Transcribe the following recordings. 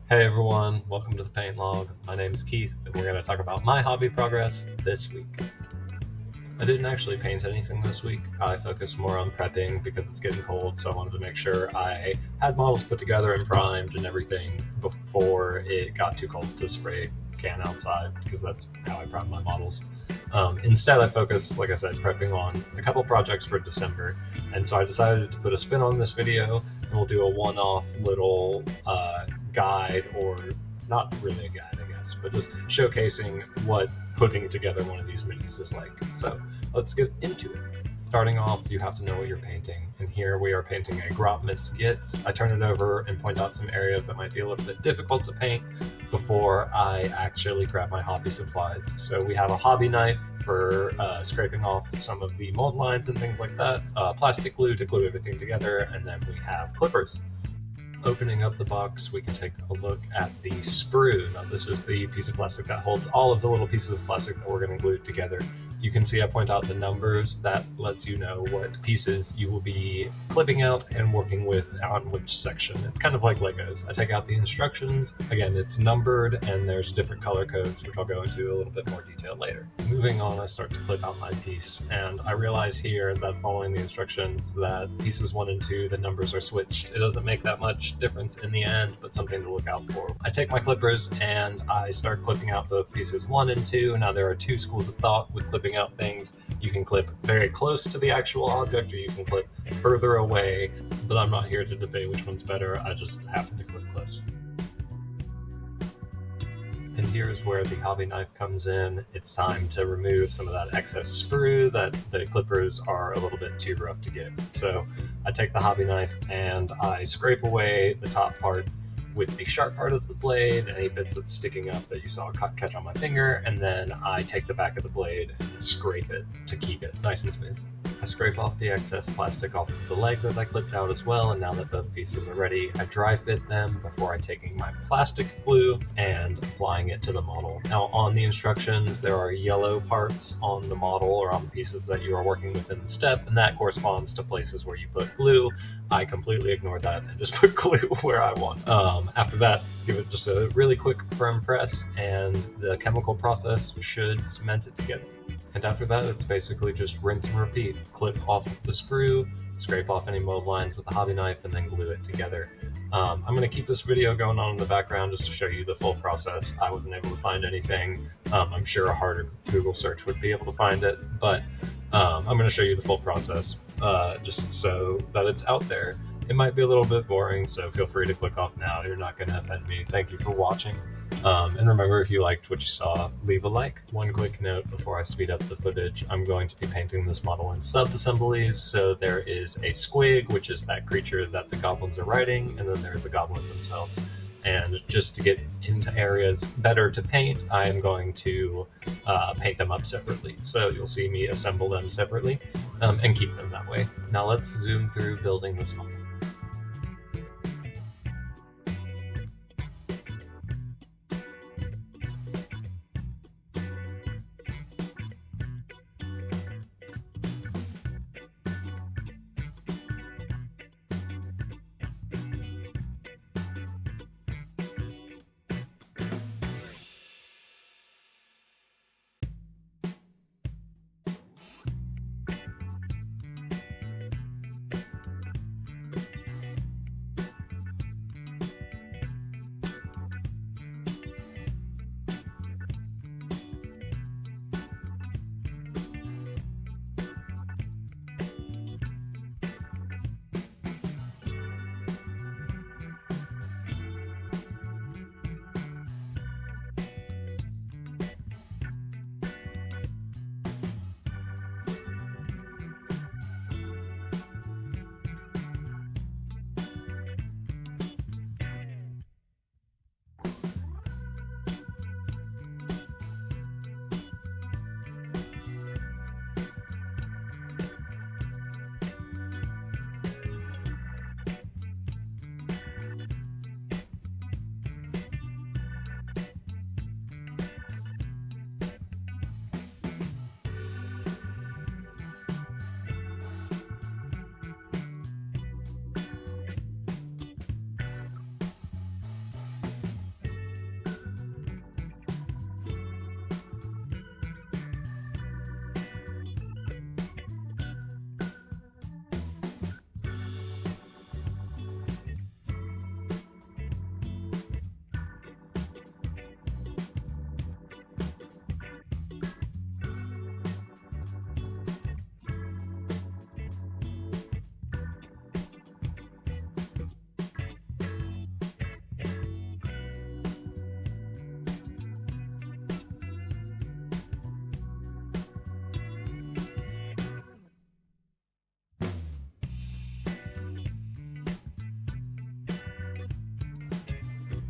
Hey everyone, welcome to the Paint Log. My name is Keith, and we're going to talk about my hobby progress this week. I didn't actually paint anything this week. I focused more on prepping because it's getting cold, so I wanted to make sure I had models put together and primed and everything before it got too cold to spray can outside, because that's how I prep my models. Instead, I focused, like I said, prepping on a couple projects for December, and so I decided to put a spin on this video, and we'll do a one-off little guide, or not really a guide, I guess, but just showcasing what putting together one of these minis is like. So let's get into it. Starting off, you have to know what you're painting, and here we are painting a Grot Skits. I turn it over and point out some areas that might be a little bit difficult to paint before I actually grab my hobby supplies. So we have a hobby knife for scraping off some of the mold lines and things like that, plastic glue to glue everything together, and then we have clippers. Opening up the box, we can take a look at the sprue. Now, this is the piece of plastic that holds all of the little pieces of plastic that we're going to glue together. You can see I point out the numbers. That lets you know what pieces you will be clipping out and working with on which section. It's kind of like Legos. I take out the instructions. Again, it's numbered and there's different color codes, which I'll go into a little bit more detail later. Moving on, I start to clip out my piece, and I realize here that following the instructions that pieces 1 and 2, the numbers are switched. It doesn't make that much difference in the end, but something to look out for. I take my clippers and I start clipping out both pieces 1 and 2. Now, there are two schools of thought with clipping out things. You can clip very close to the actual object, or you can clip further away, but I'm not here to debate which one's better. I just happen to clip close. And here's where the hobby knife comes in. It's time to remove some of that excess sprue that the clippers are a little bit too rough to get. So I take the hobby knife and I scrape away the top part with the sharp part of the blade, any bits that's sticking up that you saw catch on my finger, and then I take the back of the blade and scrape it to keep it nice and smooth. I scrape off the excess plastic off of the leg that I clipped out as well, and now that both pieces are ready, I dry fit them before I taking my plastic glue and applying it to the model. Now, on the instructions, there are yellow parts on the model or on the pieces that you are working with in the step, and that corresponds to places where you put glue. I completely ignored that and just put glue where I want. After that, give it just a really quick firm press, and the chemical process should cement it together. And after that, it's basically just rinse and repeat. Clip off the sprue, scrape off any mold lines with the hobby knife, and then glue it together. I'm going to keep this video going on in the background just to show you the full process. I wasn't able to find anything. I'm sure a harder Google search would be able to find it, but I'm going to show you the full process just so that it's out there. It might be a little bit boring, so feel free to click off now. You're not going to offend me. Thank you for watching. And remember, if you liked what you saw, leave a like. One quick note before I speed up the footage, I'm going to be painting this model in sub-assemblies. So there is a squig, which is that creature that the goblins are riding, and then there's the goblins themselves. And just to get into areas better to paint, I am going to paint them up separately. So you'll see me assemble them separately and keep them that way. Now let's zoom through building this model.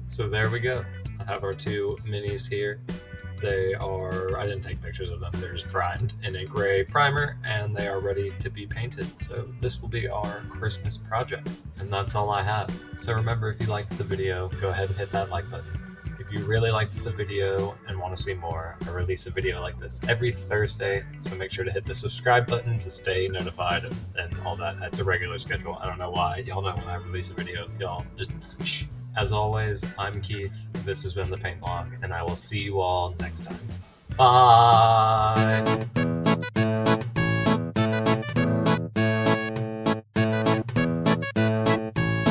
So there we go. I have our two minis here. They are, I didn't take pictures of them, they're just primed in a gray primer and they are ready to be painted. So this will be our Christmas project. And that's all I have. So remember, if you liked the video, go ahead and hit that like button. If you really liked the video and want to see more, I release a video like this every Thursday, so make sure to hit the subscribe button to stay notified and all that. That's a regular schedule. I don't know why. Y'all know when I release a video. Y'all just shh. As always, I'm Keith. This has been the Paint Log, and I will see you all next time. Bye!